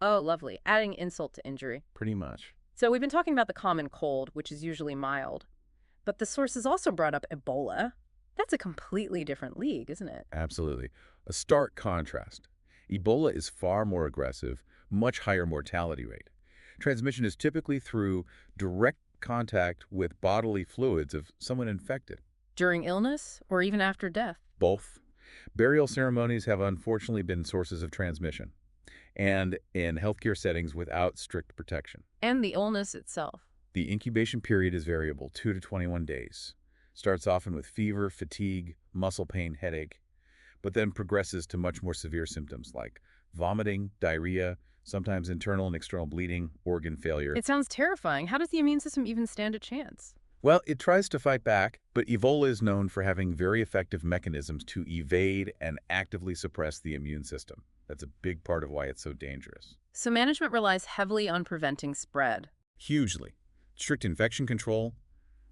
Oh, lovely. Adding insult to injury. Pretty much. So we've been talking about the common cold, which is usually mild. But the sources also brought up Ebola. That's a completely different league, isn't it? Absolutely. A stark contrast. Ebola is far more aggressive, much higher mortality rate. Transmission is typically through direct contact with bodily fluids of someone infected. During illness or even after death. Both. Burial ceremonies have unfortunately been sources of transmission, and in healthcare settings without strict protection. And the illness itself. The incubation period is variable, 2 to 21 days. Starts often with fever, fatigue, muscle pain, headache, but then progresses to much more severe symptoms like vomiting, diarrhea, sometimes internal and external bleeding, organ failure. It sounds terrifying. How does the immune system even stand a chance? Well, it tries to fight back, but Ebola is known for having very effective mechanisms to evade and actively suppress the immune system. That's a big part of why it's so dangerous. So management relies heavily on preventing spread. Hugely. Strict infection control,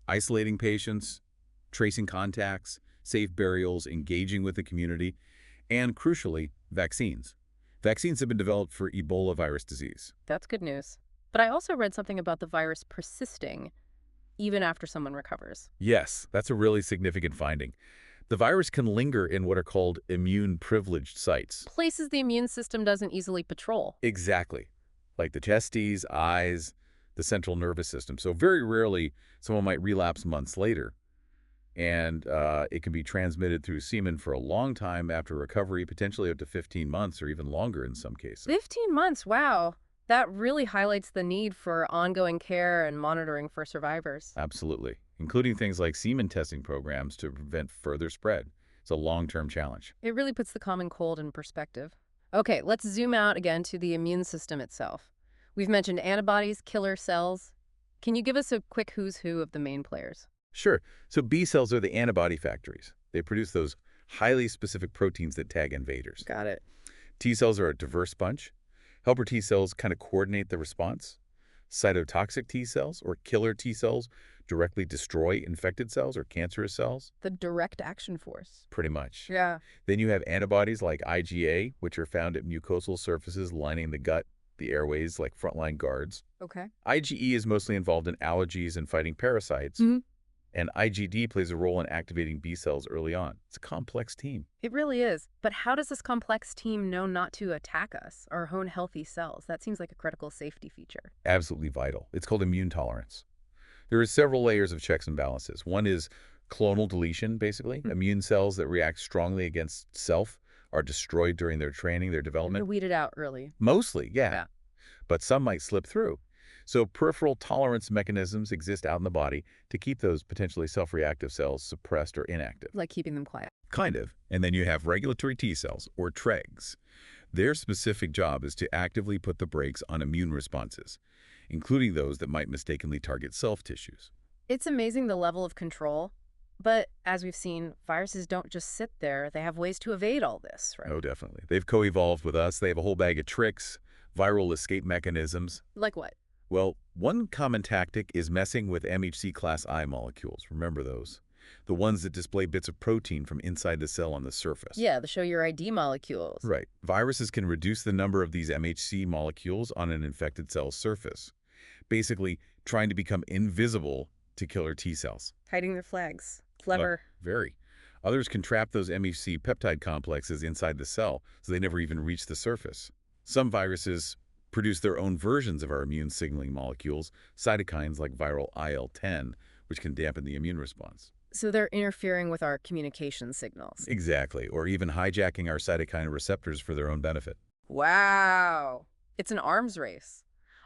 isolating patients, tracing contacts, safe burials, engaging with the community, and crucially, vaccines. Vaccines have been developed for Ebola virus disease. That's good news. But I also read something about the virus persisting even after someone recovers. Yes, that's a really significant finding. The virus can linger in what are called immune-privileged sites. Places the immune system doesn't easily patrol. Exactly. Like the testes, eyes, the central nervous system. So very rarely, someone might relapse months later. And it can be transmitted through semen for a long time after recovery, potentially up to 15 months or even longer in some cases. 15 months, wow. That really highlights the need for ongoing care and monitoring for survivors. Absolutely, including things like semen testing programs to prevent further spread. It's a long-term challenge. It really puts the common cold in perspective. Okay, let's zoom out again to the immune system itself. We've mentioned antibodies, killer cells. Can you give us a quick who's who of the main players? Sure. So B cells are the antibody factories. They produce those highly specific proteins that tag invaders. Got it. T cells are a diverse bunch. Helper T cells kind of coordinate the response. Cytotoxic T cells, or killer T cells, directly destroy infected cells or cancerous cells. The direct action force. Pretty much. Yeah. Then you have antibodies like IgA, which are found at mucosal surfaces lining the gut, the airways, like frontline guards. Okay. IgE is mostly involved in allergies and fighting parasites. And IgD plays a role in activating B cells early on. It's a complex team. It really is. But how does this complex team know not to attack us, our own healthy cells? That seems like a critical safety feature. Absolutely vital. It's called immune tolerance. There are several layers of checks and balances. One is clonal deletion, basically. Immune cells that react strongly against self are destroyed during their training, their development. They're weeded out early. Mostly, yeah. Yeah. But some might slip through. So peripheral tolerance mechanisms exist out in the body to keep those potentially self-reactive cells suppressed or inactive. Like keeping them quiet. Kind of. And then you have regulatory T cells, or TREGs. Their specific job is to actively put the brakes on immune responses, including those that might mistakenly target self-tissues. It's amazing the level of control. But as we've seen, viruses don't just sit there. They have ways to evade all this, right? Oh, definitely. They've co-evolved with us. They have a whole bag of tricks, viral escape mechanisms. Like what? Well, one common tactic is messing with MHC class I molecules. Remember those? The ones that display bits of protein from inside the cell on the surface. Yeah, the show your ID molecules. Right. Viruses can reduce the number of these MHC molecules on an infected cell's surface, basically trying to become invisible to killer T cells. Hiding their flags. Clever. Very. Others can trap those MHC peptide complexes inside the cell so they never even reach the surface. Some viruses produce their own versions of our immune signaling molecules, cytokines like viral IL-10, which can dampen the immune response. So they're interfering with our communication signals. Exactly, or even hijacking our cytokine receptors for their own benefit. Wow. It's an arms race.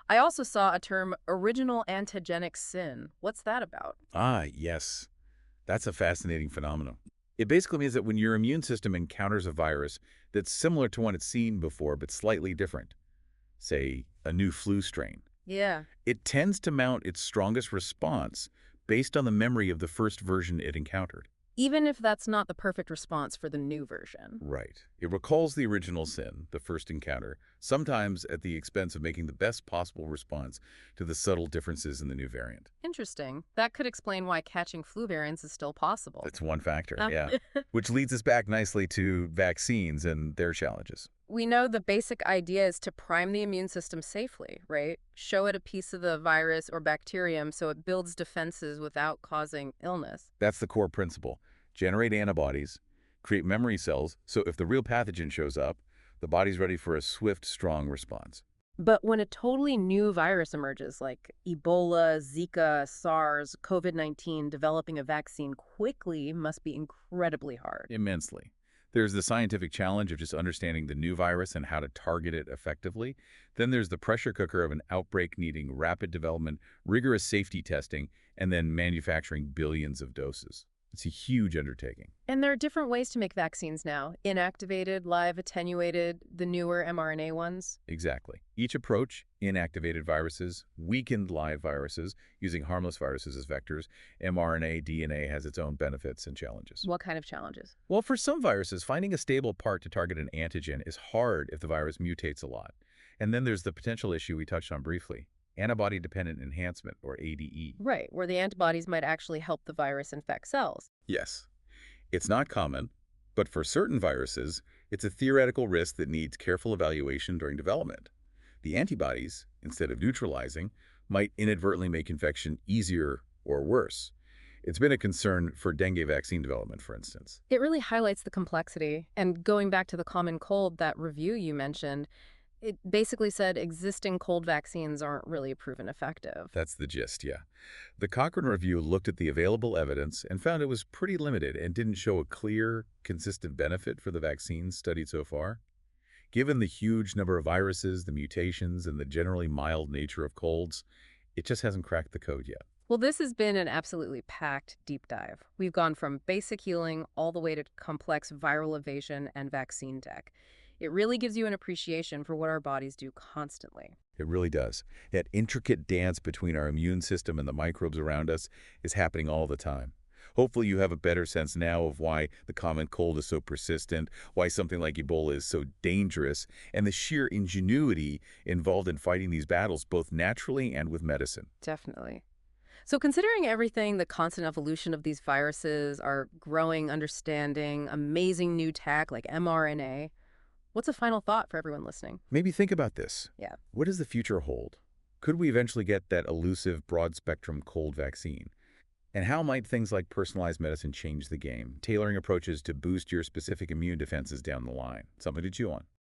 I also saw a term, original antigenic sin. What's that about? Ah, yes. That's a fascinating phenomenon. It basically means that when your immune system encounters a virus that's similar to one it's seen before but slightly different, say a new flu strain, Yeah. it tends to mount its strongest response based on the memory of the first version it encountered. Even if that's not the perfect response for the new version. Right. It recalls the original sin, the first encounter, sometimes at the expense of making the best possible response to the subtle differences in the new variant. Interesting. That could explain why catching flu variants is still possible. That's one factor, Uh, yeah. Which leads us back nicely to vaccines and their challenges. We know the basic idea is to prime the immune system safely, right? Show it a piece of the virus or bacterium so it builds defenses without causing illness. That's the core principle. Generate antibodies, create memory cells, so if the real pathogen shows up, the body's ready for a swift, strong response. But when a totally new virus emerges, like Ebola, Zika, SARS, COVID-19, developing a vaccine quickly must be incredibly hard. Immensely. There's the scientific challenge of just understanding the new virus and how to target it effectively. Then there's the pressure cooker of an outbreak needing rapid development, rigorous safety testing, and then manufacturing billions of doses. It's a huge undertaking. And there are different ways to make vaccines now. Inactivated, live attenuated, the newer mRNA ones. Exactly. Each approach, inactivated viruses, weakened live viruses, using harmless viruses as vectors, mRNA, DNA has its own benefits and challenges. What kind of challenges? Well, for some viruses, finding a stable part to target an antigen is hard if the virus mutates a lot. And then there's the potential issue we touched on briefly, antibody-dependent enhancement, or ADE. Right, where the antibodies might actually help the virus infect cells. Yes. It's not common, but for certain viruses, it's a theoretical risk that needs careful evaluation during development. The antibodies, instead of neutralizing, might inadvertently make infection easier or worse. It's been a concern for dengue vaccine development, for instance. It really highlights the complexity. And going back to the common cold, that review you mentioned, it basically said existing cold vaccines aren't really proven effective. That's the gist, yeah. The Cochrane Review looked at the available evidence and found it was pretty limited and didn't show a clear, consistent benefit for the vaccines studied so far. Given the huge number of viruses, the mutations, and the generally mild nature of colds, it just hasn't cracked the code yet. Well, this has been an absolutely packed deep dive. We've gone from basic healing all the way to complex viral evasion and vaccine tech. It really gives you an appreciation for what our bodies do constantly. It really does. That intricate dance between our immune system and the microbes around us is happening all the time. Hopefully you have a better sense now of why the common cold is so persistent, why something like Ebola is so dangerous, and the sheer ingenuity involved in fighting these battles both naturally and with medicine. Definitely. So considering everything, the constant evolution of these viruses, our growing understanding, amazing new tech like mRNA, what's a final thought for everyone listening? Maybe think about this. Yeah. What does the future hold? Could we eventually get that elusive broad-spectrum cold vaccine? And how might things like personalized medicine change the game, tailoring approaches to boost your specific immune defenses down the line? Something to chew on.